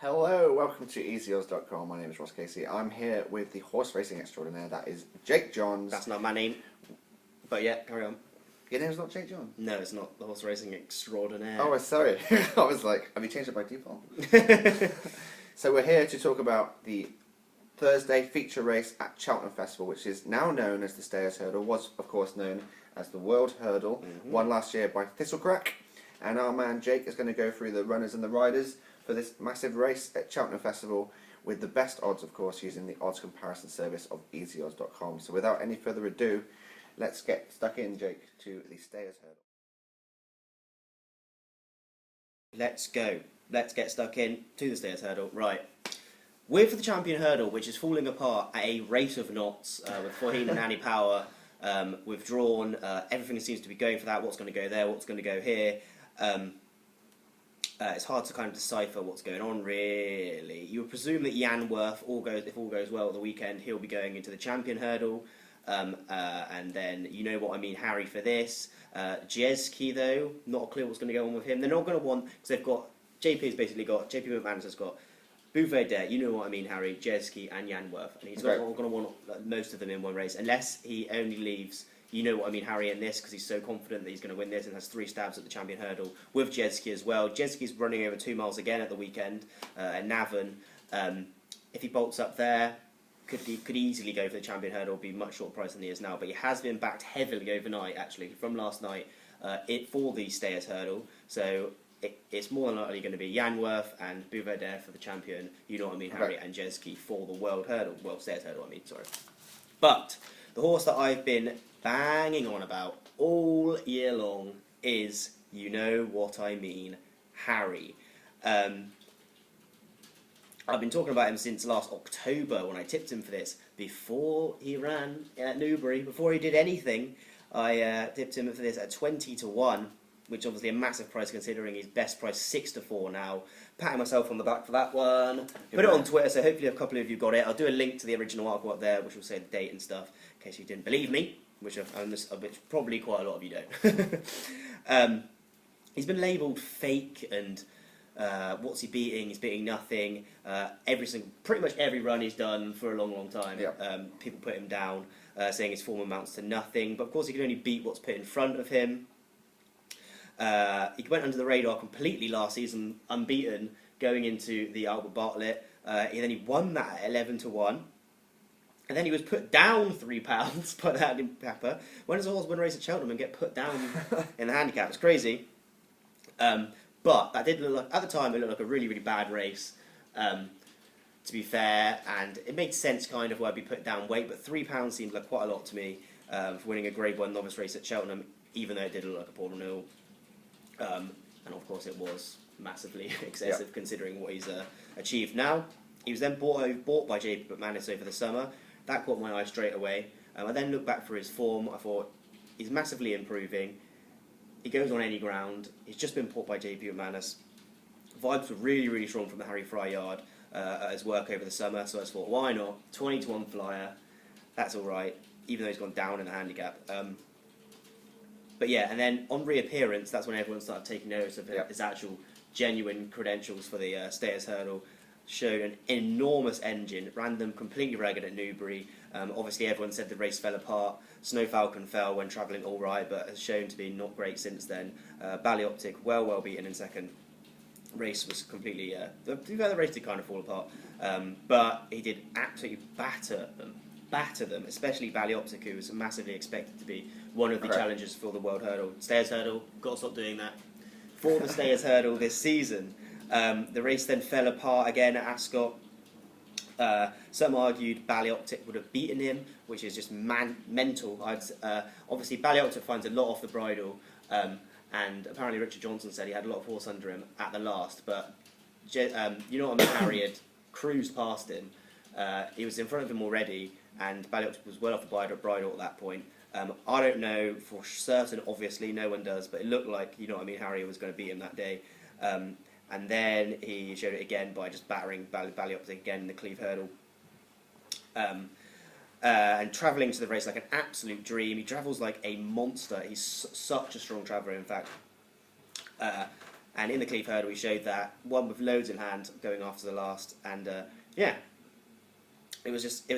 Hello, welcome to easyodds.com. My name is Ross Casey. I'm here with the horse racing extraordinaire, that is Jake Johns. That's not my name, but yeah, carry on. Your name's not Jake Johns? No, it's not the horse racing extraordinaire. Oh, sorry. I was like, have you changed it by default? So we're here to talk about the Thursday feature race at Cheltenham Festival, which is now known as the Stayers Hurdle, was of course known as the World Hurdle, won last year by Thistlecrack. And our man Jake is going to go through the runners and the riders for this massive race at Cheltenham Festival with the best odds, of course, using the odds comparison service of easyodds.com. So without any further ado, let's get stuck in, Jake, to the Stayers Hurdle. Let's go. Let's get stuck in to the Stayers Hurdle. Right. With the Champion Hurdle, which is falling apart at a rate of knots, with Faheen and Annie Power withdrawn, everything seems to be going for that. What's going to go there? What's going to go here? It's hard to kind of decipher what's going on, really. You would presume that Jan Worth, if all goes well at the weekend, he'll be going into the Champion Hurdle. And then, you know what I mean, Harry for this. Jeski, though, not a clue what's going to go on with him. They're not going to want, because they've got, JP McManus has got Bouvet there, you know what I mean, Harry, Jeski and Jan Worth. And he's not going to want most of them in one race, unless he only leaves, you know what I mean, Harry, in this, because he's so confident that he's going to win this and has 3 stabs at the Champion Hurdle with Jeski as well. Jeski's running over 2 miles again at the weekend at Navan. If he bolts up there, could easily go for the Champion Hurdle, be much shorter price than he is now. But he has been backed heavily overnight, actually, from last night for the Stayers Hurdle. So it's more than likely going to be Jan Worth and Bouvet for the Champion, you know what I mean, Harry, and Jeski for the World Hurdle. Well, Stayers Hurdle, I mean, sorry. But the horse that I've been banging on about all year long is, you know what I mean, Harry. I've been talking about him since last October when I tipped him for this. Before he ran at Newbury, before he did anything, I tipped him for this at 20-1, which obviously a massive price considering his best price 6-4 now. Patting myself on the back for that one. Put it on Twitter, so hopefully a couple of you got it. I'll do a link to the original article up there, which will say the date and stuff, in case you didn't believe me, which probably quite a lot of you don't. He's been labelled fake and what's he beating? He's beating nothing. Pretty much every run he's done for a long, long time. Yep. People put him down, saying his form amounts to nothing. But of course, he can only beat what's put in front of him. He went under the radar completely last season, unbeaten, going into the Albert Bartlett. He won that at 11-1. And then he was put down £3 by the handicapper. When does a horse win a race at Cheltenham and get put down in the handicap? It's crazy. But that did look like, at the time, it looked like a really, really bad race, to be fair. And it made sense kind of where I'd be put down weight, but £3 seemed like quite a lot to me for winning a Grade 1 novice race at Cheltenham, even though it did look like a poor renewal. And of course it was massively excessive considering what he's achieved now. He was then bought by JP McManus over the summer. That caught my eye straight away. I then looked back for his form. I thought, he's massively improving. He goes on any ground. He's just been bought by JP McManus. Vibes were really, really strong from the Harry Fry yard at his work over the summer. So I thought, why not? 20-1 flyer. That's all right, even though he's gone down in the handicap. But yeah, and then on reappearance, that's when everyone started taking notice of his actual genuine credentials for the Stayers Hurdle. Showed an enormous engine, ran them completely ragged at Newbury. Obviously, everyone said the race fell apart. Snow Falcon fell when travelling all right, but has shown to be not great since then. Ballyoptic, well beaten in second. Race was completely... the race did kind of fall apart. But he did absolutely batter them, especially Ballyoptic, who was massively expected to be one of the challengers for the World Hurdle. Stayers Hurdle, got to stop doing that. For the Stayers Hurdle this season. The race then fell apart again at Ascot. Some argued Ballyoptic would have beaten him, which is just mental. Obviously, Ballyoptic finds a lot off the bridle, and apparently Richard Johnson said he had a lot of horse under him at the last, but you know what I mean, Harry had cruised past him. He was in front of him already, and Ballyoptic was well off the bridle at that point. I don't know for certain, obviously, no one does, but it looked like, you know what I mean, Harry was going to beat him that day. And then he showed it again by just battering Ballyoptic again in the Cleve Hurdle. And travelling to the race like an absolute dream. He travels like a monster. He's such a strong traveller, in fact. And in the Cleeve Hurdle, he showed that one with loads in hand, going after the last, and yeah, it was just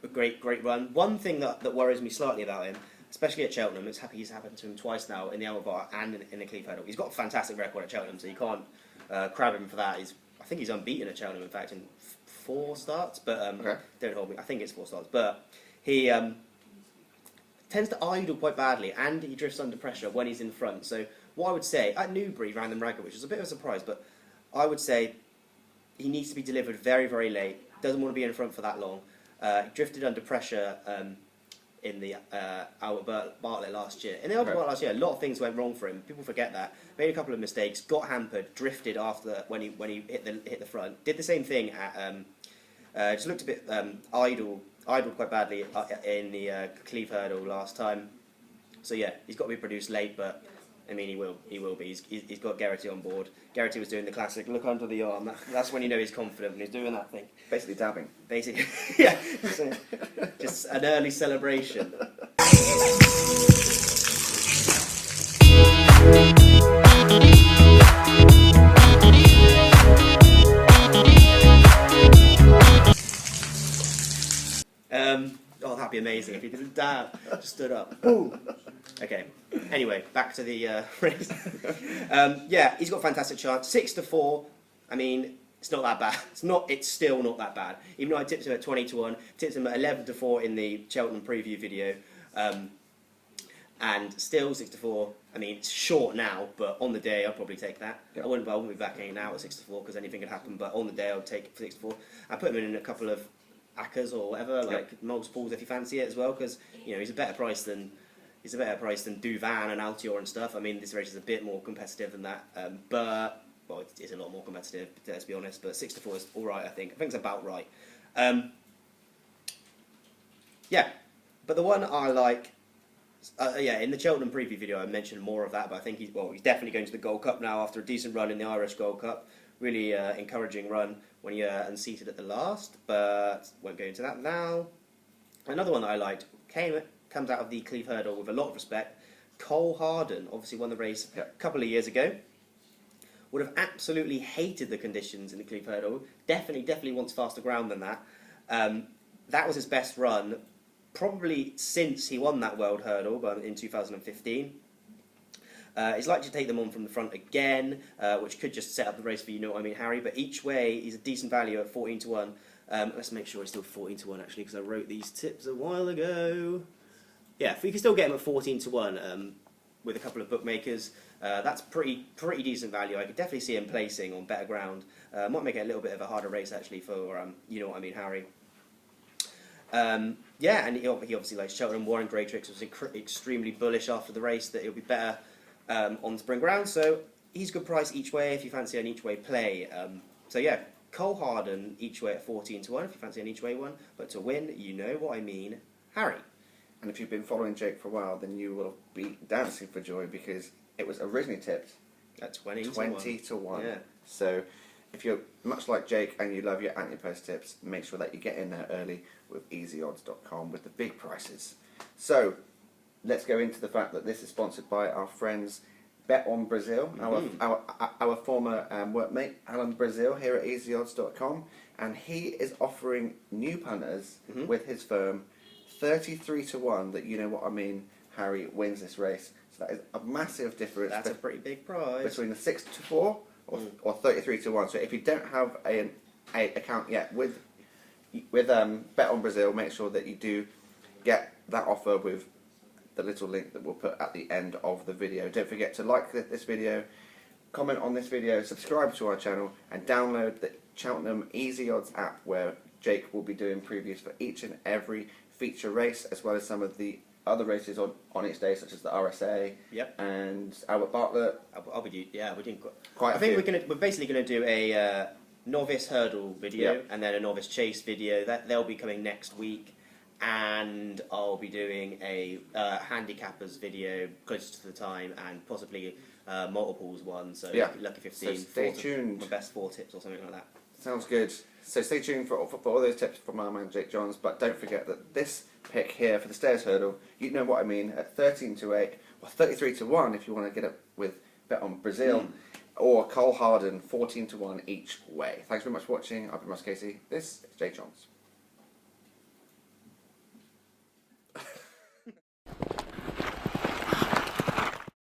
a great run. One thing that worries me slightly about him, especially at Cheltenham, he's happened to him twice now in the Albert Bar and in the Cleeve Hurdle. He's got a fantastic record at Cheltenham, so you can't crab him for that. I think he's unbeaten at Cheltenham, in fact, in 4 starts. But Okay. don't hold me. I think it's 4 starts. But he tends to idle quite badly, and he drifts under pressure when he's in front. So what I would say, at Newbury, he ran them ragged, which was a bit of a surprise. But I would say he needs to be delivered very, very late. Doesn't want to be in front for that long. He drifted under pressure in the Albert Bartlett last year. In the Albert Bartlett last year, a lot of things went wrong for him. People forget that. Made a couple of mistakes, got hampered, drifted after when he hit the front. Did the same thing at just looked a bit idled quite badly in the Cleeve Hurdle last time. So yeah, he's got to be produced late, but I mean he will be. He's got Geraghty on board. Geraghty was doing the classic look under the arm. That's when you know he's confident when he's doing that thing. Basically dabbing. Basically, yeah. So, just an early celebration. Oh, that'd be amazing if he didn't dab, just stood up. Boom. Okay. Anyway, back to the race. Yeah, he's got a fantastic chance. 6-4. I mean, it's not that bad. It's still not that bad. Even though I tipped him at 20-1, tipped him at 11-4 in the Cheltenham preview video, and still 6-4. I mean, it's short now, but on the day I'd probably take that. Yep. I wouldn't be backing now at 6-4 because anything could happen. But on the day, I would take 6-4. I put him in a couple of Accas or whatever, like Multiples if you fancy it as well, because you know he's a better price than Duvan and Altior and stuff. I mean, this race is a bit more competitive than that, but well, it's a lot more competitive. Let's be honest. But 6-4 is all right. I think it's about right. Yeah, but the one I like, yeah, in the Cheltenham preview video I mentioned more of that, but I think he's definitely going to the Gold Cup now after a decent run in the Irish Gold Cup. Really encouraging run when he unseated at the last, but won't go into that now. Another one that I liked comes out of the Cleeve Hurdle with a lot of respect. Cole Harden obviously won the race a couple of years ago. Would have absolutely hated the conditions in the Cleeve Hurdle. Definitely wants faster ground than that. That was his best run, probably since he won that World Hurdle in 2015. He's likely to take them on from the front again, which could just set up the race for you know what I mean, Harry. But each way, he's a decent value at 14-1. Let's make sure he's still 14-1 actually, because I wrote these tips a while ago. Yeah, if we can still get him at 14-1 with a couple of bookmakers, that's pretty decent value. I could definitely see him placing on better ground. Might make it a little bit of a harder race actually for you know what I mean, Harry. Yeah, and he obviously likes Cheltenham. Warren Greatrix was extremely bullish after the race that it'll be better on spring ground, so he's a good price each way if you fancy an each way play. So yeah, Cole Harden each way at 14-1 if you fancy an each way one, but to win, you know what I mean, Harry. And if you've been following Jake for a while, then you will be dancing for joy because it was originally tipped at 20-1. Yeah. So if you're much like Jake and you love your anti-post tips, make sure that you get in there early with easyodds.com with the big prices. So let's go into the fact that this is sponsored by our friends Bet on Brazil, our former workmate Alan Brazil here at easyodds.com, and he is offering new punters with his firm 33-1 that you know what I mean, Harry wins this race. So that is a massive difference. That's a pretty big price between the 6-4 or 33-1. So if you don't have an account yet with Bet on Brazil, make sure that you do get that offer with the little link that we'll put at the end of the video. Don't forget to like this video, comment on this video, subscribe to our channel, and download the Cheltenham Easy Odds app where Jake will be doing previews for each and every feature race, as well as some of the other races on each day, such as the RSA and Albert Bartlett. We're doing quite. I think we're basically going to do a novice hurdle video and then a novice chase video. They'll be coming next week. And I'll be doing a handicappers video closer to the time, and possibly multiples one. So lucky 15. So stay tuned. My best 4 tips or something like that. Sounds good. So stay tuned for all those tips from our man Jake Johns. But don't forget that this pick here for the stairs hurdle, you know what I mean, at 13-8 or 33-1 if you want to get it with Bet on Brazil, or Cole Harden 14 to 1 each way. Thanks very much for watching. I've been Ross Casey. This is Jake Johns.